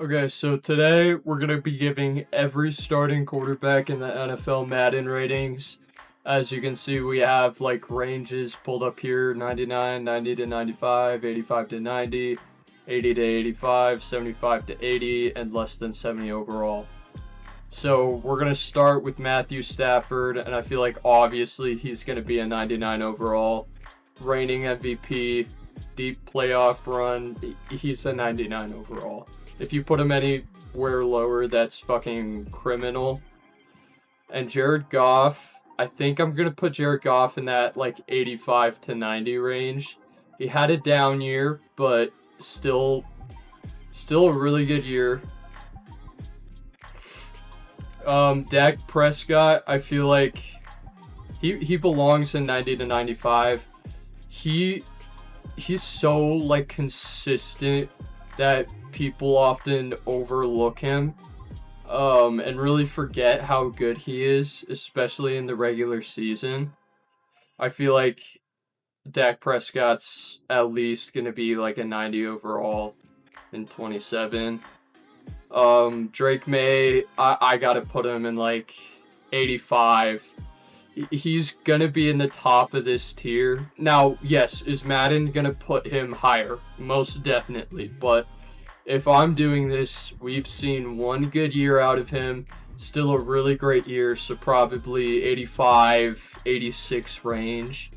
Okay, so today we're going to be giving every starting quarterback in the NFL Madden ratings. As you can see, we have like ranges pulled up here: 99, 90 to 95, 85 to 90, 80 to 85, 75 to 80, and less than 70 overall. So we're going to start with Matthew Stafford, and I feel like obviously he's going to be a 99 overall. Reigning MVP, deep playoff run, he's a 99 overall. If you put him anywhere lower, that's fucking criminal. And Jared Goff, I think I'm going to put Jared Goff in that like 85 to 90 range. He had a down year, but still a really good year. Dak Prescott, I feel like he belongs in 90 to 95. He's so like consistent that people often overlook him and really forget how good he is, especially in the regular season. I feel like Dak Prescott's at least going to be like a 90 overall in 27. Drake May, I gotta put him in like 85. He's gonna be in the top of this tier. Now, yes, is Madden gonna put him higher? Most definitely. But if I'm doing this, we've seen one good year out of him. Still a really great year, so probably 85, 86 range.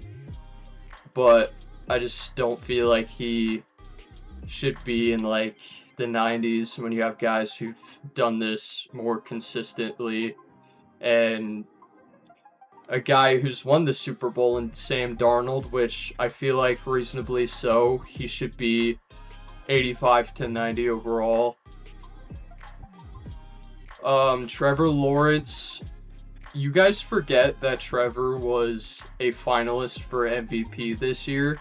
But I just don't feel like he should be in like the 90s when you have guys who've done this more consistently. And a guy who's won the Super Bowl in Sam Darnold, which I feel like reasonably so, he should be 85 to 90 overall. Trevor Lawrence, you guys forget that Trevor was a finalist for MVP this year.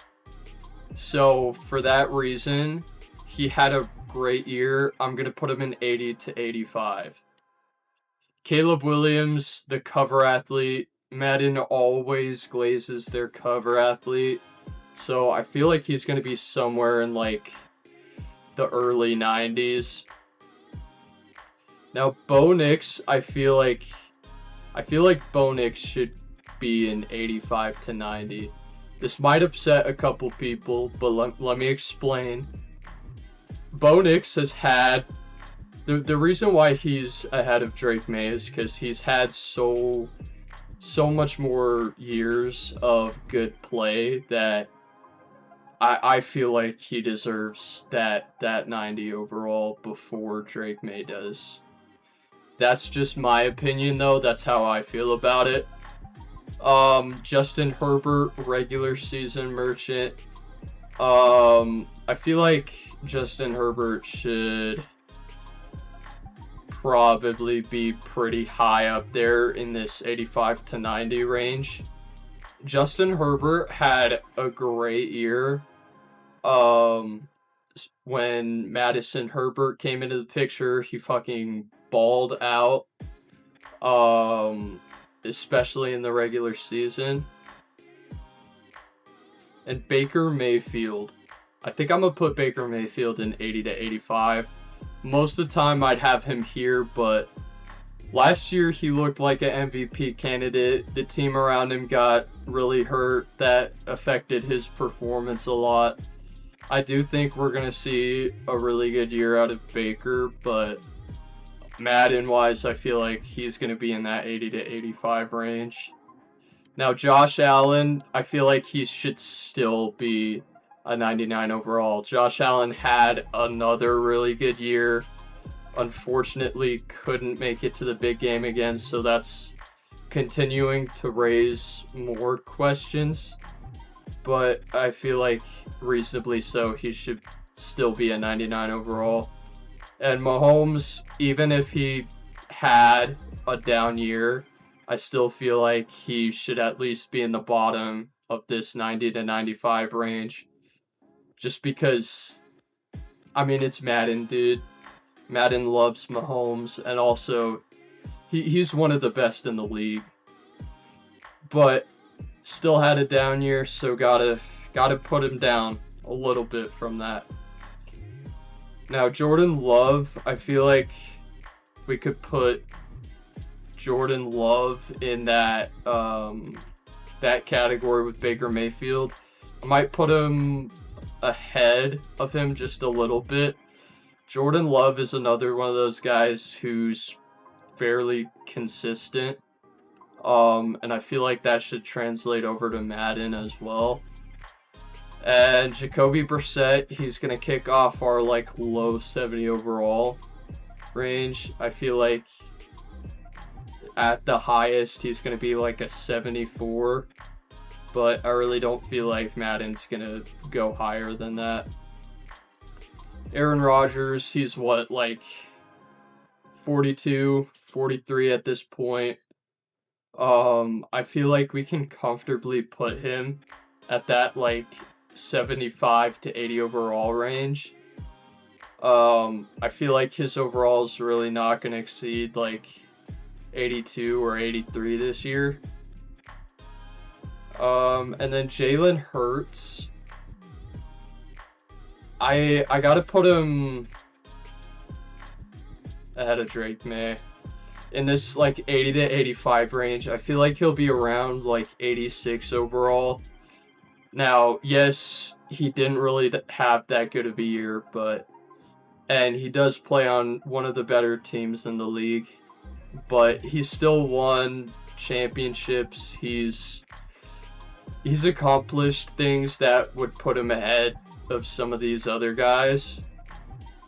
So for that reason, he had a great year. I'm going to put him in 80 to 85. Caleb Williams, the cover athlete. Madden always glazes their cover athlete. So I feel like he's going to be somewhere in like the early 90s. Now Bo Nix, I feel like Bo Nix should be in 85 to 90. This might upset a couple people, but let me explain. Bo Nix has had the reason why he's ahead of Drake May is because he's had so much more years of good play that I feel like he deserves that 90 overall before Drake May does. That's just my opinion though. That's how I feel about it. Justin Herbert, regular season merchant. I feel like Justin Herbert should probably be pretty high up there in this 85 to 90 range. Justin Herbert had a great year. When Madison Herbert came into the picture, he fucking balled out. Especially in the regular season. And Baker Mayfield. I think I'm going to put Baker Mayfield in 80 to 85. Most of the time I'd have him here, but last year he looked like an MVP candidate. The team around him got really hurt. That affected his performance a lot. I do think we're going to see a really good year out of Baker, but Madden-wise, I feel like he's going to be in that 80 to 85 range. Now, Josh Allen, I feel like he should still be a 99 overall. Josh Allen had another really good year. Unfortunately, couldn't make it to the big game again, so that's continuing to raise more questions. But I feel like reasonably so, he should still be a 99 overall. And Mahomes, even if he had a down year, I still feel like he should at least be in the bottom of this 90 to 95 range. Just because, I mean, it's Madden, dude. Madden loves Mahomes, and also, he's one of the best in the league. But still had a down year, so gotta put him down a little bit from that. Now, Jordan Love, I feel like we could put Jordan Love in that that category with Baker Mayfield. I might put him ahead of him just a little bit. Jordan Love is another one of those guys who's fairly consistent. And I feel like that should translate over to Madden as well. And Jacoby Brissett, he's going to kick off our like low 70 overall range. I feel like at the highest, he's going to be like a 74. But I really don't feel like Madden's going to go higher than that. Aaron Rodgers, he's what, like 42, 43 at this point. I feel like we can comfortably put him at that like 75 to 80 overall range. I feel like his overall is really not going to exceed like 82 or 83 this year. And then Jalen Hurts, I gotta put him ahead of Drake May in this like 80 to 85 range. I feel like he'll be around like 86 overall. Now, yes, he didn't really have that good of a year, and he does play on one of the better teams in the league, but he still won championships. He's accomplished things that would put him ahead of some of these other guys.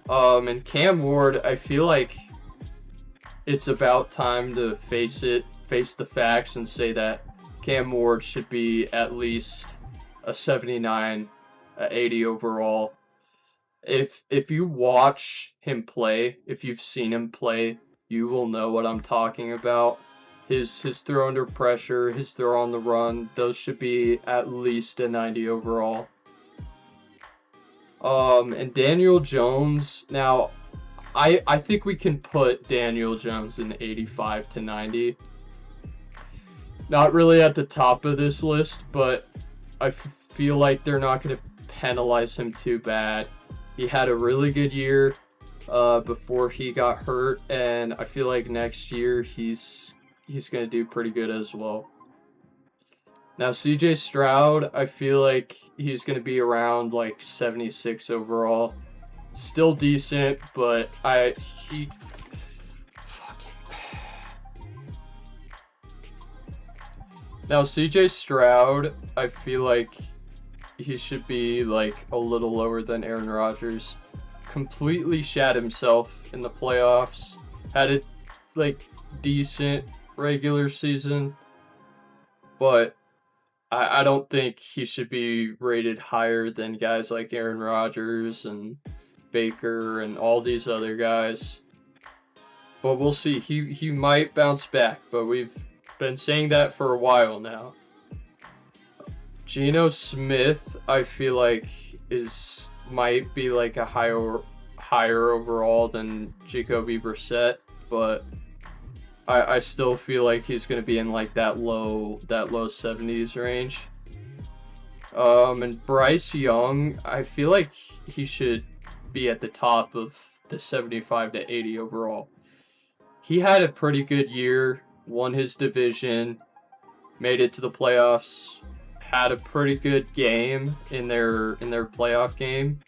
And Cam Ward, I feel like it's about time to face the facts and say that Cam Ward should be at least a 79, a 80 overall. If you watch him play, if you've seen him play, you will know what I'm talking about. His throw under pressure, his throw on the run, those should be at least a 90 overall. And Daniel Jones, now I think we can put Daniel Jones in 85 to 90. Not really at the top of this list, but I feel like they're not going to penalize him too bad. He had a really good year before he got hurt, and I feel like next year he's going to do pretty good as well. Now, CJ Stroud, I feel like he's going to be around like 76 overall. Still decent, but he fucking. Now, CJ Stroud, I feel like he should be like a little lower than Aaron Rodgers. Completely shat himself in the playoffs. Had a like decent regular season, but I don't think he should be rated higher than guys like Aaron Rodgers and Baker and all these other guys. But we'll see. He might bounce back, but we've been saying that for a while now. Geno Smith, I feel like might be like a higher overall than Jacoby Brissett, but I still feel like he's going to be in like that low 70s range. And Bryce Young, I feel like he should be at the top of the 75 to 80 overall. He had a pretty good year, won his division, made it to the playoffs, had a pretty good game in their playoff game.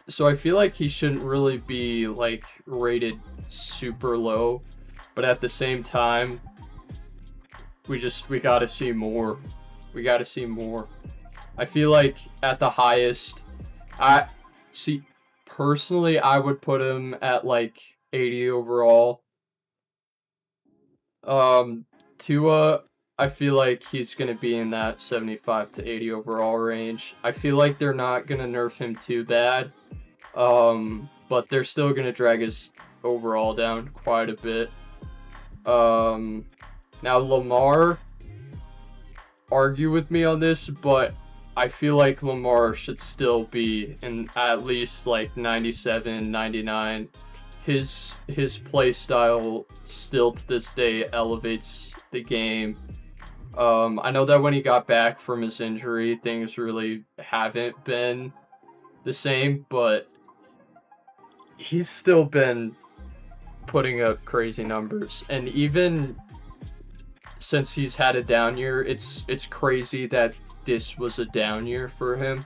So I feel like he shouldn't really be like rated super low, but at the same time, we gotta see more. We gotta see more. I feel like at the highest, personally, I would put him at like 80 overall. Tua, I feel like he's gonna be in that 75 to 80 overall range. I feel like they're not gonna nerf him too bad, but they're still gonna drag his overall down quite a bit. Now Lamar, argue with me on this, but I feel like Lamar should still be in at least like 97, 99. His play style still to this day elevates the game. I know that when he got back from his injury, things really haven't been the same, but he's still been putting up crazy numbers. And even since he's had a down year, it's crazy that this was a down year for him.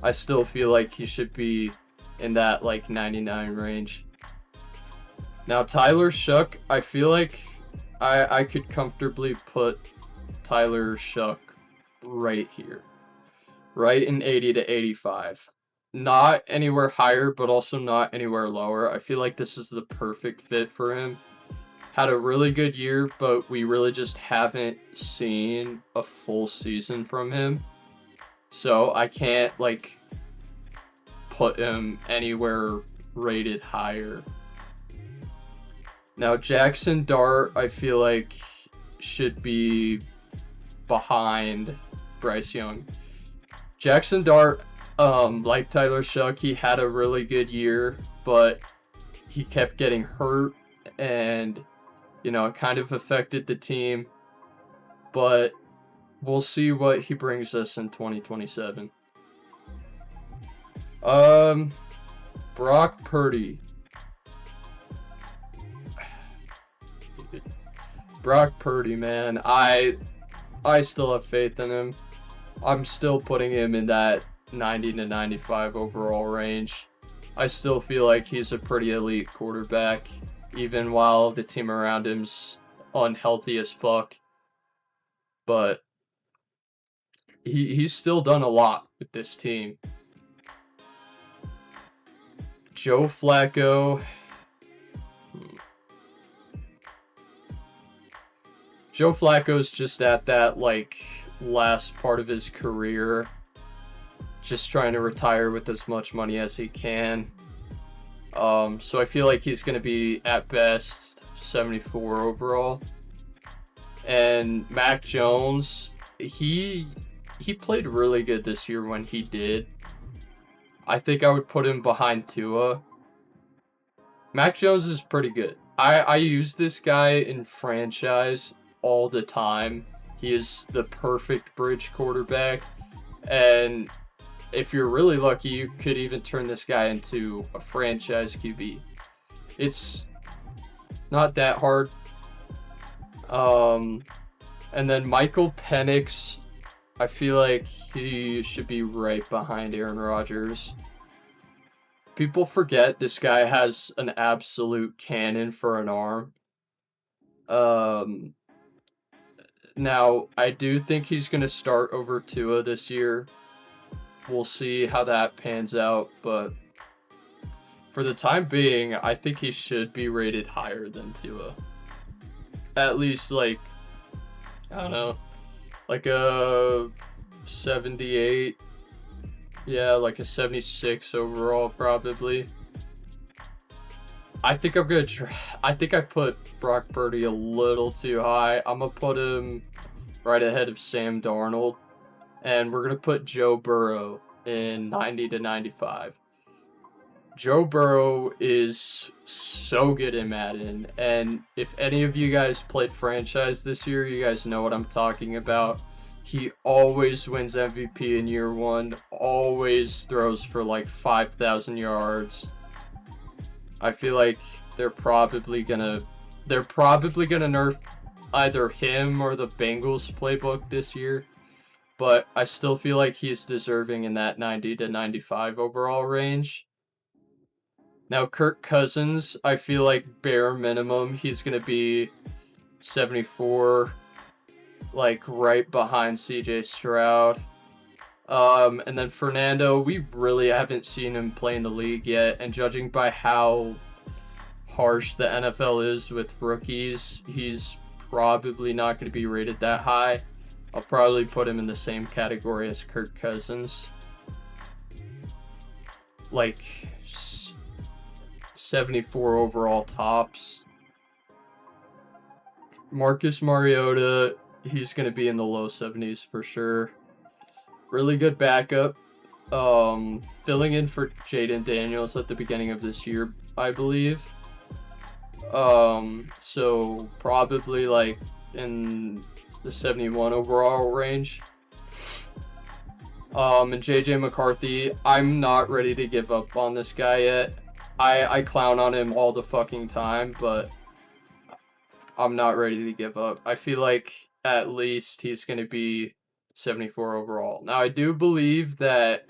I still feel like he should be in that like 99 range. Now Tyler Shuck, I feel like I could comfortably put Tyler Shuck right here. Right in 80 to 85. Not anywhere higher, but also not anywhere lower. I feel like this is the perfect fit for him. Had a really good year, but we really just haven't seen a full season from him. So I can't like put him anywhere rated higher. Now Jackson Dart, I feel like should be behind Bryce Young. Jackson Dart, like Tyler Shuck, he had a really good year, but he kept getting hurt, and it kind of affected the team. But we'll see what he brings us in 2027. Brock Purdy. Brock Purdy, man. I still have faith in him. I'm still putting him in that 90 to 95 overall range. I still feel like he's a pretty elite quarterback, even while the team around him's unhealthy as fuck. But he's still done a lot with this team. Joe Flacco. Joe Flacco's just at that like last part of his career, just trying to retire with as much money as he can. So I feel like he's going to be at best 74 overall. And Mac Jones, he played really good this year when he did. I think I would put him behind Tua. Mac Jones is pretty good. I use this guy in franchise all the time. He is the perfect bridge quarterback. And if you're really lucky, you could even turn this guy into a franchise QB. It's not that hard. And then Michael Penix, I feel like he should be right behind Aaron Rodgers. People forget this guy has an absolute cannon for an arm. Now, I do think he's going to start over Tua this year. We'll see how that pans out, but for the time being, I think he should be rated higher than Tua. At least, like, I don't know, like a 78. Yeah, like a 76 overall, probably. I think I think I put Brock Purdy a little too high. I'm going to put him right ahead of Sam Darnold. And we're going to put Joe Burrow in 90 to 95. Joe Burrow is so good in Madden. And if any of you guys played franchise this year, you guys know what I'm talking about. He always wins MVP in year one. Always throws for like 5,000 yards. I feel like they're probably gonna nerf either him or the Bengals playbook this year. But I still feel like he's deserving in that 90 to 95 overall range. Now, Kirk Cousins, I feel like bare minimum, he's going to be 74, like right behind CJ Stroud. And then Fernando, we really haven't seen him play in the league yet. And judging by how harsh the NFL is with rookies, he's probably not going to be rated that high. I'll probably put him in the same category as Kirk Cousins. Like 74 overall tops. Marcus Mariota, he's going to be in the low 70s for sure. Really good backup. Filling in for Jaden Daniels at the beginning of this year, I believe. So probably like in the 71 overall range. And JJ McCarthy, I'm not ready to give up on this guy yet. I clown on him all the fucking time, but I'm not ready to give up. I feel like at least he's going to be 74 overall. Now, I do believe that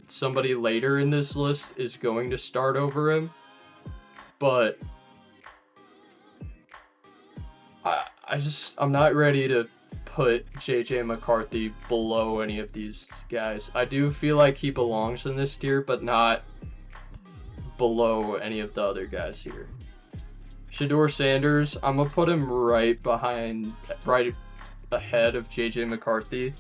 somebody later in this list is going to start over him, but I'm not ready to put JJ McCarthy below any of these guys. I do feel like he belongs in this tier, but not below any of the other guys here. Shedeur Sanders, I'm gonna put him right ahead of JJ McCarthy.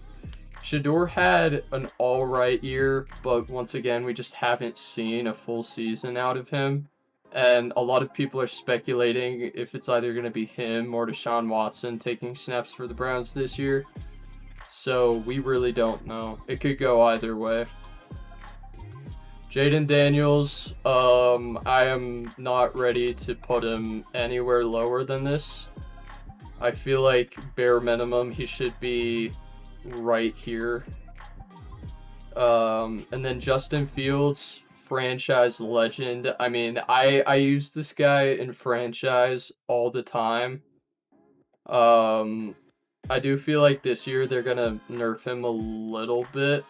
Shedeur had an alright year, but once again, we just haven't seen a full season out of him. And a lot of people are speculating if it's either going to be him or Deshaun Watson taking snaps for the Browns this year. So we really don't know. It could go either way. Jaden Daniels, I am not ready to put him anywhere lower than this. I feel like bare minimum he should be right here. And then Justin Fields, franchise legend. I mean, I use this guy in franchise all the time. I do feel like this year they're gonna nerf him a little bit,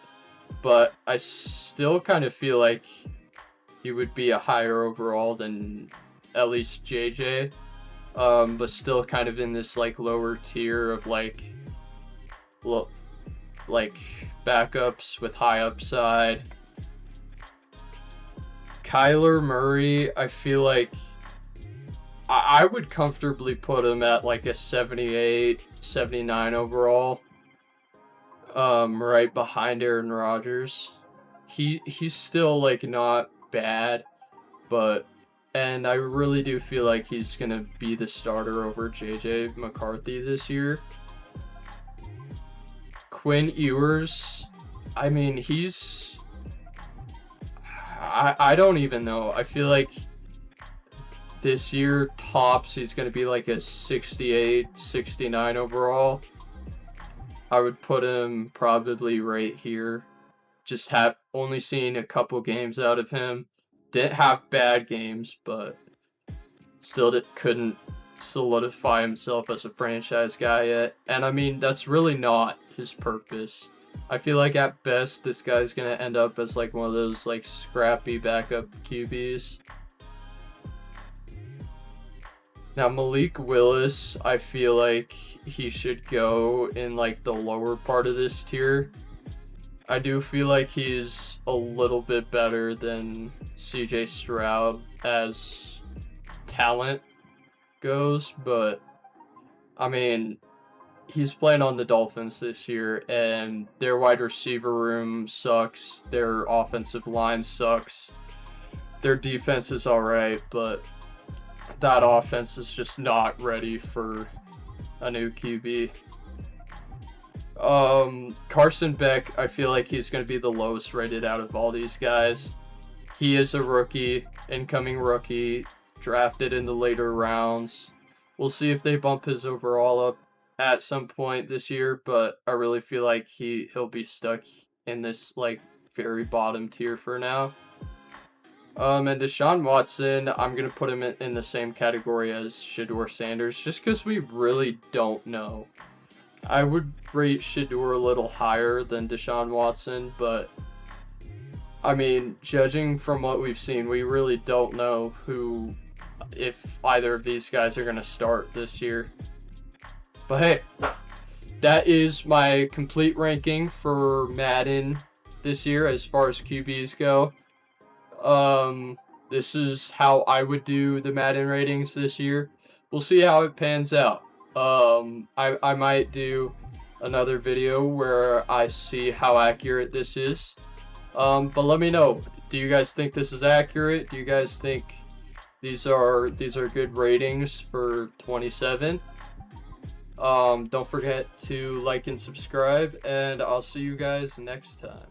but I still kind of feel like he would be a higher overall than at least JJ. But still kind of in this like lower tier of like backups with high upside. Kyler Murray, I feel like I would comfortably put him at like a 78, 79 overall. Right behind Aaron Rodgers. He's still like not bad, and I really do feel like he's gonna be the starter over JJ McCarthy this year. Quinn Ewers, I mean, I don't even know. I feel like this year, tops, he's going to be like a 68, 69 overall. I would put him probably right here. Just have only seen a couple games out of him. Didn't have bad games, but still couldn't solidify himself as a franchise guy yet. And I mean, that's really not his purpose. I feel like at best, this guy's going to end up as like one of those like scrappy backup QBs. Now, Malik Willis, I feel like he should go in like the lower part of this tier. I do feel like he's a little bit better than CJ Stroud as talent goes, but I mean, he's playing on the Dolphins this year, and their wide receiver room sucks. Their offensive line sucks. Their defense is alright, but that offense is just not ready for a new QB. Carson Beck, I feel like he's going to be the lowest rated out of all these guys. He is a rookie, incoming rookie, drafted in the later rounds. We'll see if they bump his overall up at some point this year, but I really feel like he'll be stuck in this like very bottom tier for now. And Deshaun Watson, I'm gonna put him in the same category as Shedeur Sanders, just because we really don't know. I would rate Shedeur a little higher than Deshaun Watson, but I mean, judging from what we've seen, we really don't know if either of these guys are gonna start this year. But hey, that is my complete ranking for Madden this year as far as QBs go. This is how I would do the Madden ratings this year. We'll see how it pans out. I might do another video where I see how accurate this is. But let me know. Do you guys think this is accurate? Do you guys think these are good ratings for 27? Don't forget to like and subscribe, and I'll see you guys next time.